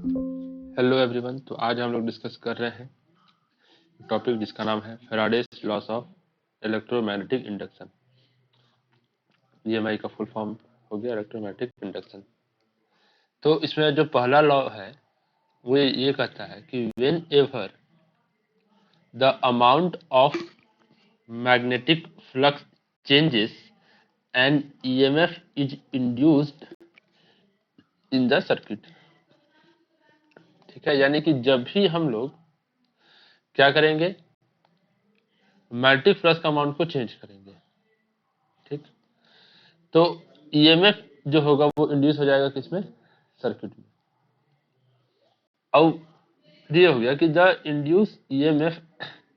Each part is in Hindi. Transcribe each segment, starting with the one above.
Hello everyone. तो आज हम लोग डिस्कस कर रहे हैं टॉपिक जिसका नाम है Faraday's loss of electromagnetic induction. EMI का फुल फॉर्म हो गया इलेक्ट्रोमैग्नेटिक इंडक्शन। तो इसमें जो पहला लॉ है वो ये कहता है कि when ever the amount of magnetic flux changes and EMF is induced in the circuit. ठीक है, यानी कि जब भी हम लोग क्या करेंगे, मैग्नेटिक फ्लक्स का अमाउंट को चेंज करेंगे, ठीक, तो ईएमएफ जो होगा वो इंड्यूस हो जाएगा किसमें, सर्किट में। अब ये हो गया कि the induce EMF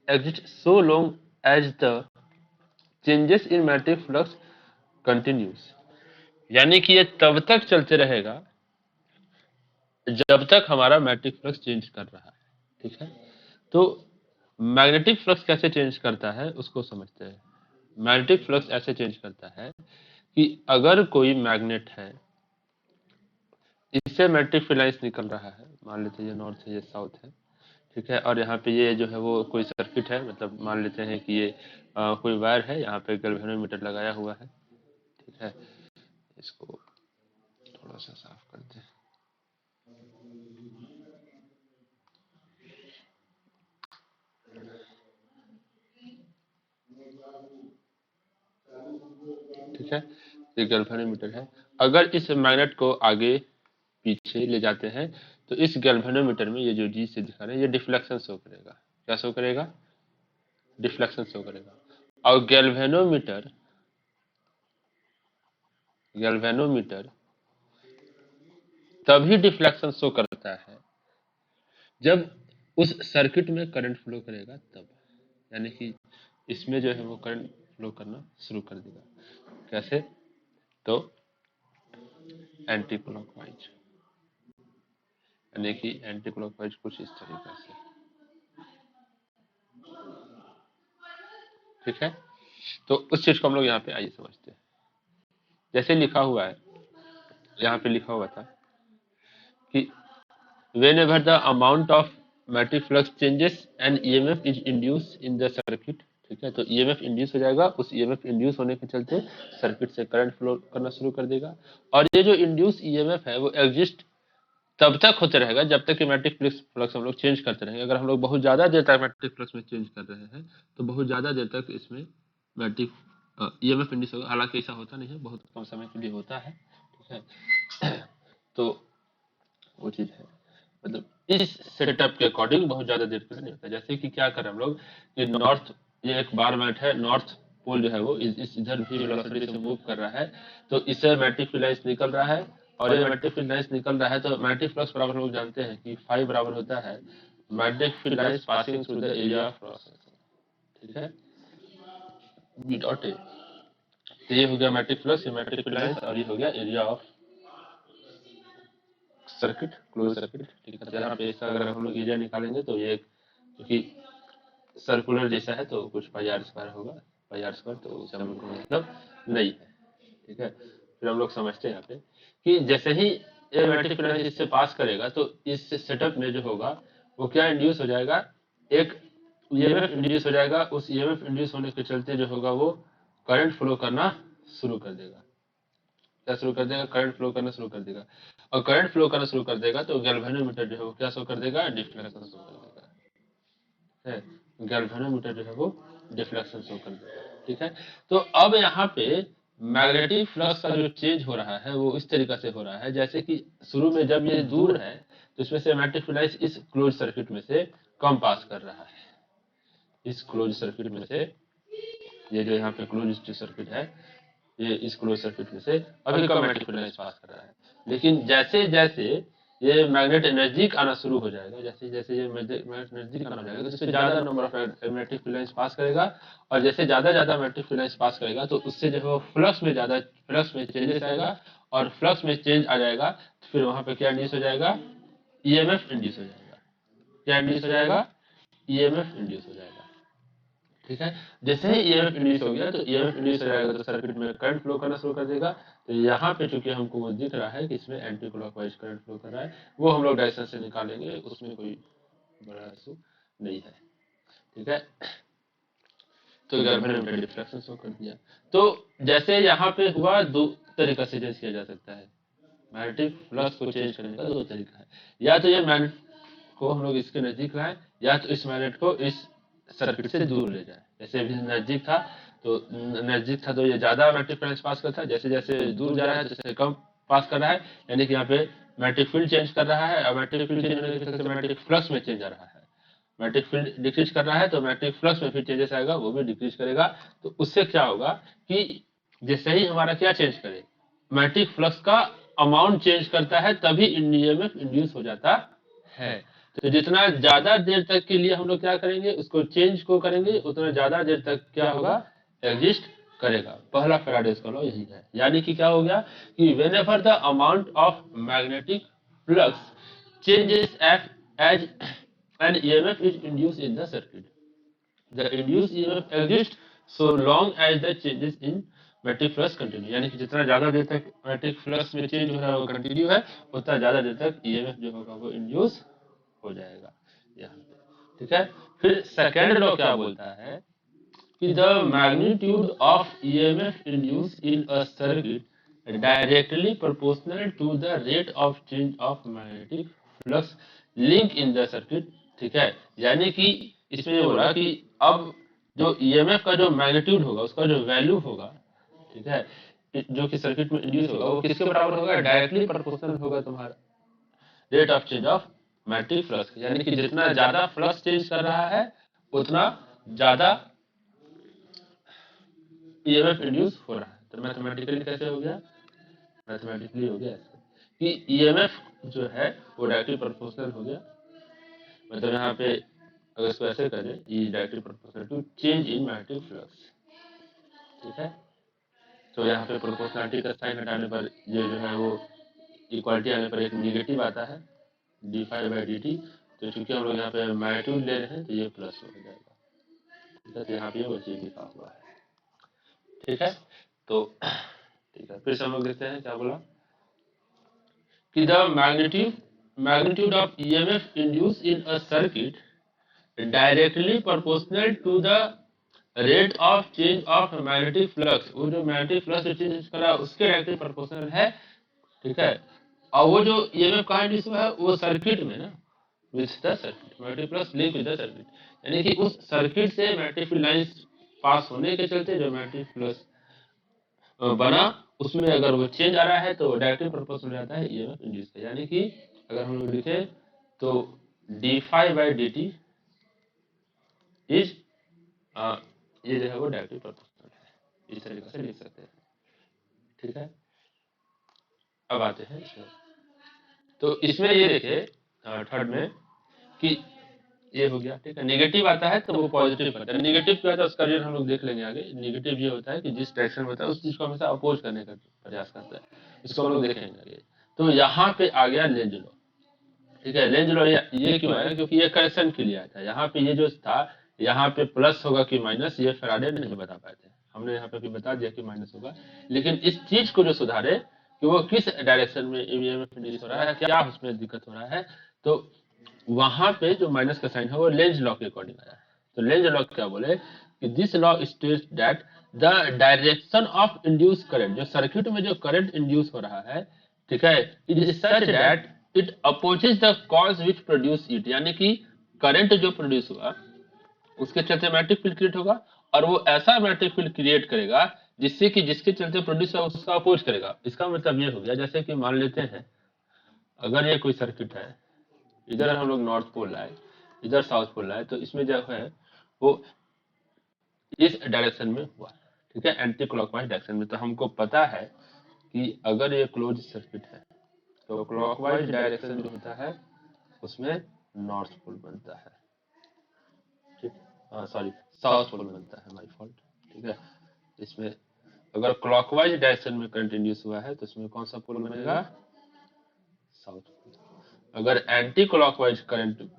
exist so long as the changes in magnetic flux continues, यानी कि ये तब तक चलते रहेगा जब तक हमारा मैग्नेटिक फ्लक्स चेंज कर रहा है। ठीक है, तो मैग्नेटिक फ्लक्स कैसे चेंज करता है उसको समझते हैं। मैग्नेटिक फ्लक्स ऐसे चेंज करता है कि अगर कोई मैग्नेट है, इससे मैग्नेटिक फील्ड लाइंस निकल रहा है, मान लेते हैं ये नॉर्थ है ये साउथ है, ठीक है, और यहाँ पे ये जो है वो कोई सर्किट है, मतलब मान लेते हैं कि ये कोई वायर है, यहाँ पे गैल्वेनोमीटर लगाया हुआ है। ठीक है, इसको थोड़ा सा साफ करते हैं। ठीक है, ये गैल्वेनोमीटर है। अगर इस मैग्नेट को आगे पीछे ले जाते हैं तो इस गैल्वेनोमीटर में ये जो जी से दिखा रहे हैं ये डिफ्लेक्शन शो करेगा। क्या शो करेगा? डिफ्लेक्शन शो करेगा। और गैल्वेनोमीटर तभी डिफ्लेक्शन शो करता है जब उस सर्किट में करंट फ्लो करेगा तब, यानी कि इसमें जो है वो करंट फ्लो करना शुरू कर देगा। कैसे? तो एंटी क्लॉकवाइज, यानी कि एंटी क्लॉकवाइज कुछ इस तरीके से। ठीक है, तो उस चीज को हम लोग यहाँ पे आइए समझते हैं। जैसे लिखा हुआ है, यहाँ पे लिखा हुआ था कि whenever the amount of magnetic flux changes and EMF is induced in the circuit। ठीक है, तो EMF इंड्यूस हो जाएगा, उस EMF इंड्यूस होने के चलते सर्किट से करंट फ्लो करना शुरू कर देगा। और ये जो इंड्यूस EMF है वो एग्जिस्ट तब तक होते रहेगा जब तक कि मैग्नेटिक फ्लक्स हम लोग चेंज करते रहेंगे। अगर हम लोग बहुत ज्यादा देर तक मैग्नेटिक फ्लक्स में चेंज कर रहे हैं तो बहुत ज्यादा देर तक इसमें मैग्नेटिक EMF इंड्यूस होगा। हालांकि ऐसा होता नहीं है, बहुत कम समय के लिए होता है। ठीक है, तो वो चीज है, मतलब इस सेटअप के अकॉर्डिंग बहुत ज्यादा देर के लिए नहीं होता। जैसे कि क्या करें हम लोग, ये नॉर्थ, ये एक बार मैट है, नॉर्थ पोल जो है वो इस इधर भी वेलोसिटी से मूव कर रहा है, तो इससे मैग्नेटिक फील्ड लाइंस निकल रहा है। और ये मैग्नेटिक फील्ड लाइंस निकल रहा है तो मैग्नेटिक फ्लक्स बराबर हम लोग जानते हैं कि फाई बराबर होता है magnetic field lines passing through the area of cross section. ठीक है, बी डॉट ए। तो ये हो गया मैग्नेटिक फ्लक्स, ये मैग्नेटिक फील्ड लाइंस, और ये हो गया area of circuit, close circuit. ठीक है, यहाँ पे इसका अगर हम लोग एरिया निकालेंगे तो ये क्योंकि सर्कुलर जैसा है तो कुछ पाई आर स्क्वायर होगा, पाई आर स्क्वायर, तो उसे हम लोग को मतलब नहीं है। ठीक है, फिर हम लोग समझते हैं यहाँ पे कि जैसे ही ये मैग्नेटिक फील्ड लाइंस इससे पास करेगा तो इस सेटअप में जो होगा वो क्या इंड्यूस हो जाएगा, एक ईएमएफ इंड्यूस हो जाएगा। उस ईएमएफ इंड्यूस होने के चलते जो होगा वो करंट फ्लो करना शुरू कर देगा। क्या शुरू कर देगा? करंट फ्लो करना शुरू कर देगा। और करंट फ्लो करना शुरू कर देगा तो गैल्वेनोमीटर जो है वो क्या शो कर देगा? डिफ्लेक्शन शो कर देगा। है, गैल्वेनोमीटर जो है वो डिफ्लेक्शन शो कर देगा। ठीक है, तो अब यहाँ पे मैग्नेटिक फ्लक्स का जो चेंज हो रहा है वो इस तरीके से हो रहा है जैसे कि शुरू में जब ये दूर है तो इसमें से मैग्नेटिक फील्ड लाइंस इस क्लोज सर्किट में से कम पास कर रहा है। इस क्लोज सर्किट में से, ये जो यहाँ पे क्लोज सर्किट है, ये इस क्लोज सर्किट में से अभी कम मैग्नेटिक फील्ड लाइंस पास कर रहा है। लेकिन जैसे जैसे ये मैग्नेट नजदीक आना शुरू हो जाएगा, जैसे जैसे ये मैग्नेट नजदीक आना हो जाएगा तो उससे ज्यादा number of magnetic field lines pass करेगा। और जैसे ज्यादा ज्यादा मैग्नेटिक फील्ड लाइंस पास करेगा तो उससे जो है वो फ्लक्स में चेंजेस आएगा। और फ्लक्स में चेंज आ जाएगा तो फिर वहां पे क्या इंड्यूस हो जाएगा? ईएमएफ इंड्यूस हो जाएगा। क्या इंड्यूस हो जाएगा? ईएमएफ इंड्यूस हो जाएगा। ठीक है। जैसे ही ईएमएफ इंड्यूस हो गया तो ईएमएफ इंड्यूस हो जाएगा तो सर्किट में करंट फ्लो करना शुरू कर देगा। तो यहाँ पे चूंकि हमको वो दिख रहा है कि इसमें एंटी क्लॉकवाइज करंट फ्लो कर रहा है, वो हम लोग डायरेक्शन से निकालेंगे, उसमें कोई बड़ा इशू नहीं है। ठीक है। तो मैंने डिफ्लेक्शन शो कर दिया। तो जैसे यहाँ पे हुआ, दो तरीका से चेंज किया जा सकता है। मैग्नेटिक फ्लक्स को चेंज करने का दो तरीका है, या तो ये मैग्नेट को हम लोग इसके नजदीक लाएं, या तो इस मैग्नेट को इस सर्किट से दूर ले जाए। जैसे अभी नजदीक था तो ये ज्यादा मैग्नेटिक फ्लक्स पास करता है, जैसे जैसे दूर जा रहा है जैसे कम पास कर रहा है, यानी कि यहाँ पे मैग्नेटिक फील्ड चेंज कर रहा है, और मैग्नेटिक फील्ड चेंज होने के चलते मैग्नेटिक फ्लक्स में चेंज आ रहा है। मैग्नेटिक फील्ड डिक्रीज कर रहा है तो मैग्नेटिक फ्लक्स में फिर चेंजेस आएगा, वो भी डिक्रीज करेगा। तो उससे क्या होगा कि जैसे ही हमारा क्या चेंज करे, मैग्नेटिक फ्लक्स का अमाउंट चेंज करता है, तभी ईएमएफ इंड्यूस हो जाता है। तो जितना ज्यादा देर तक के लिए हम लोग क्या करेंगे, उसको चेंज को करेंगे, उतना ज्यादा देर तक क्या होगा, एग्जिस्ट करेगा। पहला फैराडेज का लॉ यही है। यानी कि क्या हो गया कि whenever the amount of magnetic flux changes as an EMF is induced in the circuit, the induced EMF exists so long as the changes in magnetic flux continue. यानी कि जितना ज्यादा देर तक मैग्नेटिक फ्लक्स में चेंज हो रहा है वो कंटिन्यू है, उतना ज्यादा देर तक ईएमएफ जो होगा वो इंड्यूस हो जाएगा यहाँ पे। ठीक है। फिर सेकेंड लॉ क्या बोलता है कि the magnitude of EMF induce in a circuit directly proportional to the rate of change of magnetic flux link in the circuit. ठीक है। यानी कि इसमें ये बोला कि अब जो ईएमएफ का जो मैग्नीट्यूड होगा, उसका जो वैल्यू होगा, ठीक है, जो कि सर्किट में इंड्यूस होगा, वो किसके बराबर होगा, डायरेक्टली प्रोपोर्शनल होगा तुम्हारा rate of change of magnetic flux. यानी कि जितना ज्यादा फ्लक्स चेंज कर रहा है उतना ज्यादा ईएमएफ इंड्यूस हो रहा है। तो मैथमेटिकली कैसे हो गया, मैथमेटिकली हो गया कि ईएमएफ जो है वो डायरेक्टली प्रोपोर्शनल हो गया। मतलब यहाँ पे अगर इसको ऐसे करें, E directly proportional to change in magnetic flux. ठीक है। तो यहाँ पे प्रोपोर्शनलिटी का साइन हटाने पर ये जो है वो इक्वालिटी आने पर एक निगेटिव आता है, d∅dt। तो चूंकि हम लोग यहाँ पे मैग्नीट्यूड ले रहे हैं तो ये प्लस हो जाएगा। ठीक है। तो यहाँ पे वो चीज लिखा हुआ है। ठीक है। तो ठीक है, फिर से हम लोग देखते हैं क्या बोला कि the magnitude of EMF induce in a circuit directly proportional to the rate of change of magnetic flux. वो जो मैग्नेटिक फ्लक्स जो चेंज कर रहा है उसके डायरेक्टली प्रोपोर्शनल है। ठीक है। और वो जो ईएमएफ कहाँ इंड्यूस हुआ है, वो सर्किट में ना, with the circuit, magnetic flux link with the circuit. यानी कि उस सर्किट से मैग्नेटिक फील्ड लाइंस पास होने के चलते जो मैग्नेटिक फ्लक्स बना, उसमें अगर वो चेंज आ रहा है तो डायरेक्टली प्रोपोर्शनल हो जाता है ईएमएफ इंड्यूस का। यानी कि अगर हम लोग लिखे तो d∅dt इज ये जो है वो डायरेक्टली प्रोपोर्शनल है। इस तरीके से लिख सकते हैं। ठीक है। अब आते हैं इसमें। तो इसमें ये देखिए थर्ड में कि ये हो गया। ठीक है। नेगेटिव आता है तो वो पॉजिटिव करता है। नेगेटिव क्या होता है उसका रीजन हम लोग देख लेंगे आगे। नेगेटिव ये होता है कि जिस डायरेक्शन में होता है उस चीज को हमेशा अपोज करने का प्रयास करता है, इसको हम लोग देखेंगे आगे। तो यहाँ पे आ गया लेंज लॉ। ठीक है। लेंज लॉ ये क्यों आया, क्योंकि ये करेक्शन के लिए आया था। यहाँ पे ये जो था, यहाँ पे प्लस होगा कि माइनस, ये फैराडे नहीं बता पाए थे। हमने यहाँ पे भी बता दिया कि माइनस होगा, लेकिन इस चीज को जो सुधारे कि वो किस डायरेक्शन में ईएमएफ इंड्यूस हो रहा है, क्या उसमें दिक्कत हो रहा है, तो वहां पे जो माइनस का साइन है वो लेंज लॉ के अकॉर्डिंग आया है। तो लेंज लॉ क्या बोले कि this law states that the direction of induce current, जो सर्किट में जो करंट इंड्यूस हो रहा है, ठीक है, it is such that it opposes the cause which produce it. यानी कि करंट जो प्रोड्यूस हुआ उसके चलते मैग्नेटिक फील्ड क्रिएट होगा, और वो ऐसा मैग्नेटिक फील्ड क्रिएट करेगा जिससे कि जिसके चलते प्रोड्यूस हुआ उसका अपोज करेगा। इसका मतलब ये हो गया, जैसे कि मान लेते हैं अगर ये कोई सर्किट है, इधर हम लोग नॉर्थ पोल लाए, इधर साउथ पोल लाए, तो इसमें जो है वो इस डायरेक्शन में हुआ। ठीक है। एंटी क्लॉकवाइज डायरेक्शन में। तो हमको पता है कि अगर ये क्लोज सर्किट है तो क्लॉकवाइज डायरेक्शन जो होता है उसमें नॉर्थ पोल बनता है। ठीक, सॉरी, साउथ पोल बनता है, माय फॉल्ट। ठीक है। इसमें अगर क्लॉकवाइज डायरेक्शन में करंट इंड्यूस हुआ है तो इसमें कौन सा पोल बनेगा, साउथ पोल। अगर एंटी क्लॉकवाइज करंट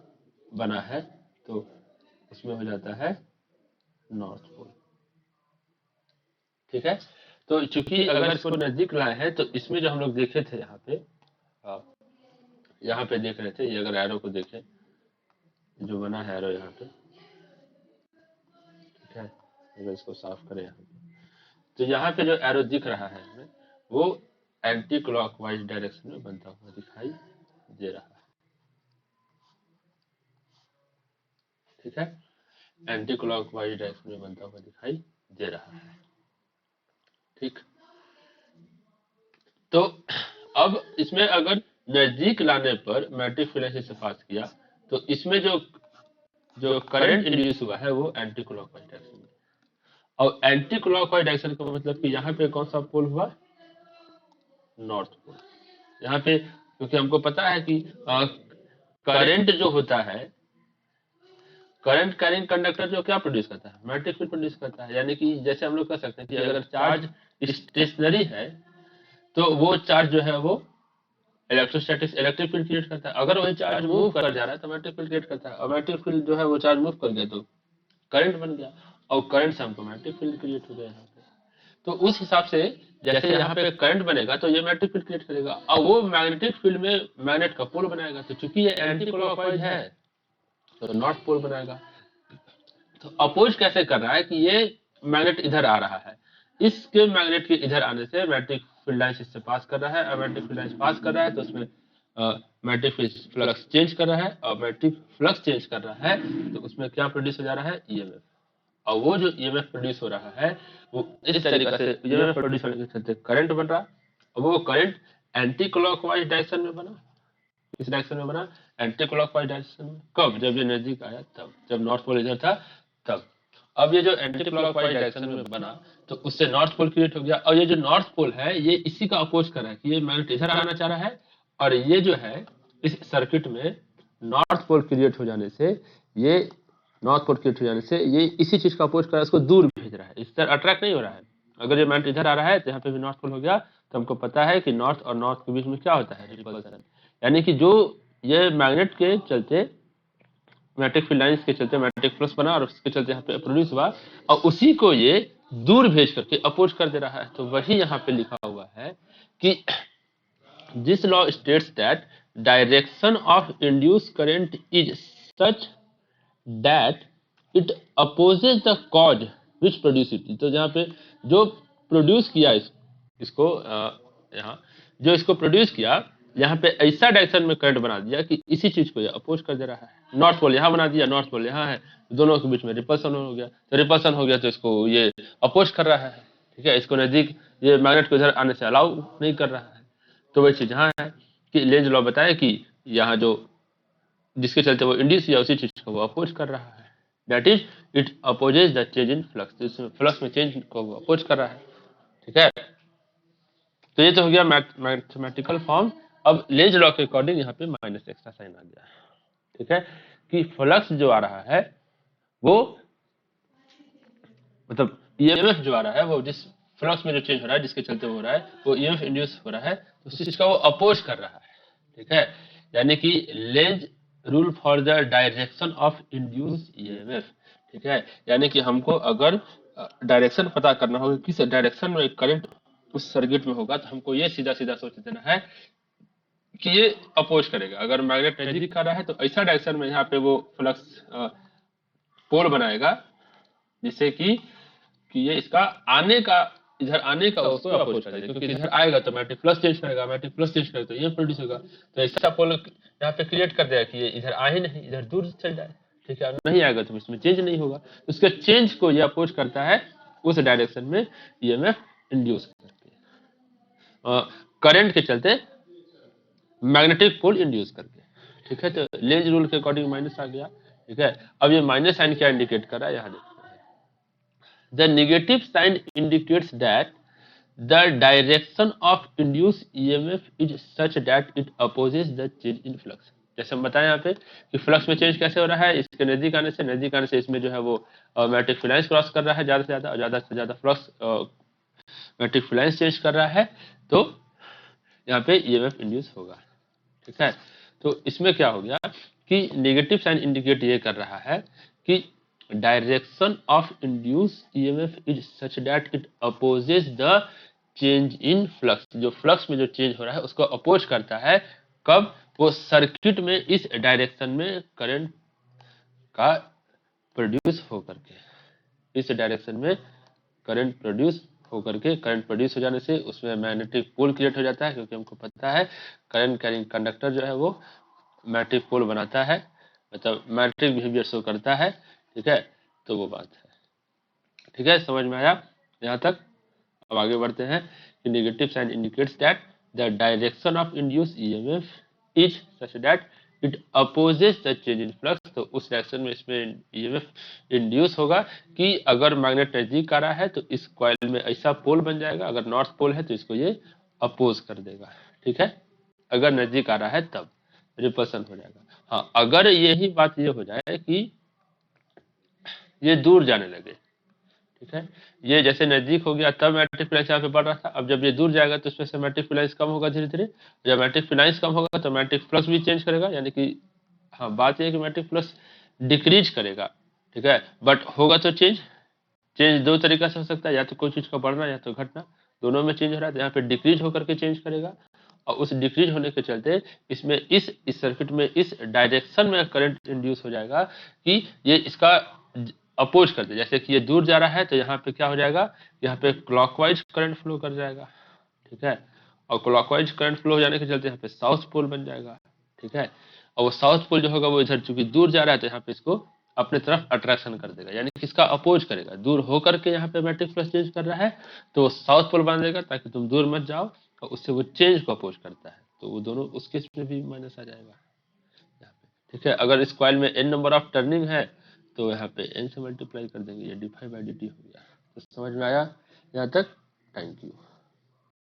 बना है तो उसमें हो जाता है नॉर्थ पोल। ठीक है, तो चूंकि अगर इसको नजदीक लाए हैं तो इसमें जो हम लोग देखे थे यहाँ पे देख रहे थे, ये अगर एरो को देखें जो बना है एरो यहाँ पे, ठीक है, अगर इसको साफ करें यहाँ पे, तो यहाँ पे जो एरो दिख रहा है हमें वो एंटी क्लॉकवाइज डायरेक्शन में बनता हुआ दिखाई दे रहा है। ठीक है, एंटी क्लॉकवाइज डायरेक्शन में बनता हुआ दिखाई दे रहा है। ठीक, तो अब इसमें अगर नजदीक लाने पर मैट्रिक फ्रीक्वेंसी से पास किया तो इसमें जो जो करंट इंड्यूस हुआ है वो एंटी क्लॉकवाइज डायरेक्शन में, और एंटी क्लॉकवाइज डायरेक्शन का मतलब कि यहाँ पे कौन सा पोल हुआ, नॉर्थ पोल। यहाँ पे क्योंकि हमको पता है कि करंट जो होता है, करंट कैरिंग कंडक्टर जो क्या प्रोड्यूस करता है, मैग्नेटिक फील्ड प्रोड्यूस करता है। यानी कि जैसे हम लोग कह सकते हैं कि अगर चार्ज स्टेशनरी है तो वो चार्ज जो है वो इलेक्ट्रोस्टैटिक इलेक्ट्रिक फील्ड क्रिएट करता है, अगर वही चार्ज मूव कर जा रहा है तो मैग्नेटिक फील्ड क्रिएट करता है, और मैग्नेटिक फील्ड जो है वो चार्ज मूव कर गया तो करंट बन गया, और करंट से हमको मैग्नेटिक फील्ड क्रिएट हो गया यहाँ पे। तो उस हिसाब से जैसे यहाँ पे करंट बनेगा तो ये मैग्नेटिक फील्ड क्रिएट करेगा, और वो मैग्नेटिक फील्ड में मैग्नेट का पोल बनाएगा। तो चूंकि ये एंटी क्लॉकवाइज है तो नॉर्थ पोल बनाएगा। तो अपोज कैसे कर रहा है कि ये मैग्नेट इधर आ रहा है, इसके मैग्नेट के इधर आने से मैग्नेटिक फील्ड लाइंस इससे पास कर रहा है, और मैग्नेटिक फील्ड लाइंस पास कर रहा है तो उसमें मैग्नेटिक फ्लक्स चेंज कर रहा है, और मैग्नेटिक फ्लक्स चेंज कर रहा है तो उसमें क्या प्रोड्यूस हो जा रहा है, ईएमएफ। और वो जो ईएमएफ प्रोड्यूस हो रहा है वो इस तरीके से ईएमएफ प्रोड्यूस होने के चलते करंट बन रहा, और वो करंट एंटी क्लॉकवाइज डायरेक्शन में बना। किस डायरेक्शन में बना, एंटी क्लॉकवाइज डायरेक्शन में। कब, जब ये नजदीक आया तब, जब नॉर्थ पोल इधर था तब। अब ये जो एंटी क्लॉकवाइज डायरेक्शन में बना तो उससे नॉर्थ पोल क्रिएट हो गया, और ये जो नॉर्थ पोल है ये इसी का अपोज कर रहा है कि ये मैग्नेट इधर आना चाह रहा है, और ये जो है इस सर्किट में नॉर्थ पोल क्रिएट हो जाने से ये नॉर्थ पोल क्रिएट हो जाने से ये इसी चीज का अपोज कर रहा है, इसको दूर भेज रहा है, इस तरह अट्रैक्ट नहीं हो रहा है। अगर ये मैग्नेट इधर आ रहा है तो यहाँ पे भी नॉर्थ पोल हो गया, तो हमको पता है कि नॉर्थ और नॉर्थ के बीच में क्या होता है, रिपल्सन। यानी कि जो ये मैग्नेट के चलते मैग्नेटिक फील्ड लाइंस के चलते मैग्नेटिक फ्लक्स बना और उसके चलते यहाँ पे प्रोड्यूस हुआ, और उसी को ये दूर भेज करके अपोज कर दे रहा है। तो वही यहाँ पे लिखा हुआ है कि this law states that direction of induce current is such that it opposes the cause which produce it. तो यहाँ पे जो प्रोड्यूस किया इसको यहाँ जो इसको प्रोड्यूस किया, यहाँ पे ऐसा डायरेक्शन में करंट बना दिया कि इसी चीज को ये अपोज कर दे रहा है। नॉर्थ पोल यहाँ बना दिया, नॉर्थ पोल यहाँ है, दोनों के बीच में रिपल्सन हो गया, तो रिपल्सन हो गया तो इसको ये अपोज कर रहा है। ठीक है, इसको नजदीक ये मैग्नेट को इधर आने से अलाउ नहीं कर रहा है। तो वही चीज यहाँ है कि लेंज लॉ बताए कि यहाँ जो जिसके चलते वो इंड्यूस किया उसी चीज को वो अपोज कर रहा है, that is it opposes the change in flux. इसमें फ्लक्स में चेंज को वो अपोज कर रहा है। ठीक है, तो ये तो हो गया मैथमेटिकल फॉर्म। अब लेंज लॉ के अकॉर्डिंग यहाँ पे माइनस एक्स्ट्रा साइन आ गया। ठीक है, कि फ्लक्स जो आ रहा है वो मतलब ईएमएफ जो आ रहा है वो जिस फ्लक्स में जो चेंज हो रहा है जिसके चलते हो रहा है वो ईएमएफ इंड्यूस हो रहा है, तो उस चीज का वो अपोज कर रहा है। ठीक है, यानी कि length rule for the direction of induce EMF. ठीक है, यानी कि हमको अगर डायरेक्शन पता करना होगा किस डायरेक्शन में करंट उस सर्किट में होगा, तो हमको ये सीधा सीधा सोच देना है कि ये अपोज करेगा। अगर मैग्नेट नजदीक आ रहा है तो ऐसा डायरेक्शन में यहाँ पे वो फ्लक्स पोल बनाएगा जिससे कि ये इसका आने का इधर आने का उसको अपोज करेगा, क्योंकि इधर आएगा तो मैग्नेटिक फ्लक्स चेंज करेगा, मैग्नेटिक फ्लक्स चेंज करेगा तो ये प्रोड्यूस होगा। तो ऐसा पोल यहाँ पे क्रिएट कर देगा कि ये इधर आए नहीं, इधर दूर चल जाए। ठीक है, नहीं आएगा तो इसमें चेंज नहीं होगा, तो उसके चेंज को ये अपोज करता है उस डायरेक्शन में ईएमएफ इंड्यूस करके, करंट के चलते मैग्नेटिक पोल इंड्यूस करके। ठीक है, तो लेंज रूल के अकॉर्डिंग माइनस आ गया। ठीक है, अब ये माइनस साइन क्या इंडिकेट कर रहा है, यहाँ देखते हैं। The negative sign indicates that the direction of induced EMF is such that it opposes the change in flux. जैसे हम बताएं यहाँ पे कि फ्लक्स में चेंज कैसे हो रहा है, इसके नजदीक आने से इसमें जो है वो मैग्नेटिक फील्ड लाइंस क्रॉस कर रहा है ज्यादा से ज्यादा flux magnetic field lines change कर रहा है, तो यहाँ पे ईएमएफ इंड्यूस होगा। ठीक है, तो इसमें क्या हो गया कि नेगेटिव साइन इंडिकेट ये कर रहा है कि direction of induce EMF is such that it opposes the change in flux, जो फ्लक्स में जो चेंज हो रहा है उसको अपोज करता है। कब? वो सर्किट में इस डायरेक्शन में करंट का प्रोड्यूस होकर के, इस डायरेक्शन में करंट प्रोड्यूस होकर के, करंट प्रोड्यूस हो जाने से उसमें मैग्नेटिक पोल क्रिएट हो जाता है, क्योंकि हमको पता है करंट कैरिंग कंडक्टर जो है वो मैग्नेटिक पोल बनाता है, मतलब मैग्नेटिक बिहेवियर शो करता है। ठीक है, तो वो बात है। ठीक है, समझ में आया यहाँ तक? अब आगे बढ़ते हैं कि negative sign indicates that the direction of induce EMF is such that it opposes the change in flux. तो उस डायरेक्शन में इसमें ईएमएफ इंड्यूस होगा कि अगर मैग्नेट नजदीक आ रहा है तो इस कॉइल में ऐसा पोल बन जाएगा, अगर नॉर्थ पोल है तो इसको ये अपोज कर देगा। ठीक है, अगर नजदीक आ रहा है तब रिपल्सन हो जाएगा। हाँ, अगर यही बात ये हो जाए कि ये दूर जाने लगे, ठीक है, ये जैसे नजदीक हो गया तब मैग्नेटिक फ्लक्स यहाँ पे बढ़ रहा था, अब जब ये दूर जाएगा तो इसमें से मैग्नेटिक फ्लक्स कम होगा धीरे धीरे। जब मैग्नेटिक फ्लक्स कम होगा तो मैग्नेटिक फ्लक्स भी चेंज करेगा, यानी कि हाँ, बात ये है कि मैग्नेटिक फ्लक्स डिक्रीज करेगा। ठीक है, बट होगा तो चेंज दो तरीका से हो सकता है, या तो कोई चीज का बढ़ना या तो घटना, दोनों में चेंज हो रहा है। तो यहाँ पे डिक्रीज होकर के चेंज करेगा, और उस डिक्रीज होने के चलते इसमें इस सर्किट में इस डायरेक्शन में करंट इंड्यूस हो जाएगा कि ये इसका अपोज कर दे। जैसे कि ये दूर जा रहा है तो यहाँ पे क्या हो जाएगा, यहाँ पे क्लॉकवाइज करंट फ्लो कर जाएगा। ठीक है, और क्लॉकवाइज करंट फ्लो हो जाने के चलते यहाँ पे साउथ पोल बन जाएगा। ठीक है, और वो साउथ पोल जो होगा वो इधर चूंकि दूर जा रहा है तो यहाँ पे इसको अपने तरफ अट्रैक्शन कर देगा, यानी कि इसका अपोज करेगा। दूर होकर के यहाँ पे मैग्नेटिक फ्लक्स चेंज कर रहा है तो साउथ पोल बना देगा ताकि तुम दूर मत जाओ, और उससे वो चेंज को अपोज करता है, तो वो दोनों उस केस में भी माइनस आ जाएगा यहाँ पे। ठीक है, अगर इस कॉइल में n नंबर ऑफ टर्निंग है तो यहाँ पे n से मल्टीप्लाई कर देंगे, ये dy/dt हो गया। तो समझ में आया यहाँ तक? Thank you.